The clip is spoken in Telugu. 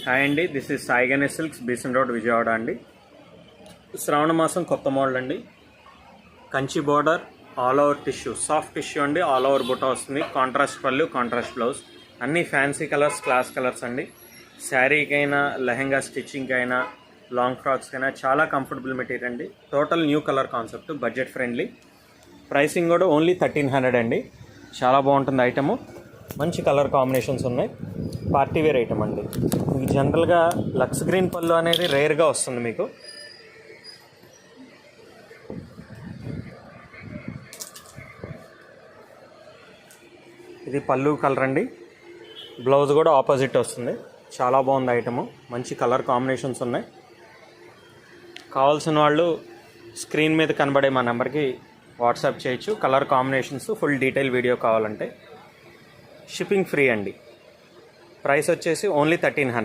హాయ్ అండి, this is Sai Ganesh silks, Besant road, Vijayawada అండి. శ్రావణ మాసం కొత్త మోడల్ అండి. Kanchi border, all over tissue, soft tissue అండి. ఆల్ ఓవర్ బుట్ట వస్తుంది. కాంట్రాస్ట్ పళ్ళు, కాంట్రాస్ట్ బ్లౌజ్, అన్నీ ఫ్యాన్సీ కలర్స్, క్లాస్ కలర్స్ అండి. శారీకైనా, లెహెంగా స్టిచ్చింగ్కి అయినా, లాంగ్ ఫ్రాక్స్కి అయినా చాలా కంఫర్టబుల్ మెటీరియల్ అండి. Total new colour concept, budget friendly. Pricing కూడా ఓన్లీ 1300 అండి. చాలా బాగుంటుంది ఐటము. మంచి కలర్ కాంబినేషన్స్ ఉన్నాయి. పార్టీ వేర్ ఐటమ్ అండి. మీకు జనరల్గా లక్స్ గ్రీన్ పళ్ళు అనేది రేర్గా వస్తుంది మీకు. ఇది పళ్ళు కలర్ అండి. బ్లౌజ్ కూడా ఆపోజిట్ వస్తుంది. చాలా బాగుంది ఐటము. మంచి కలర్ కాంబినేషన్స్ ఉన్నాయి. కావాల్సిన వాళ్ళు స్క్రీన్ మీద కనబడే మా నెంబర్కి వాట్సాప్ చేయొచ్చు. Colour combinations, full detail video కావాలంటే. షిప్పింగ్ ఫ్రీ అండి. ప్రైస్ వచ్చేసి ఓన్లీ 1300.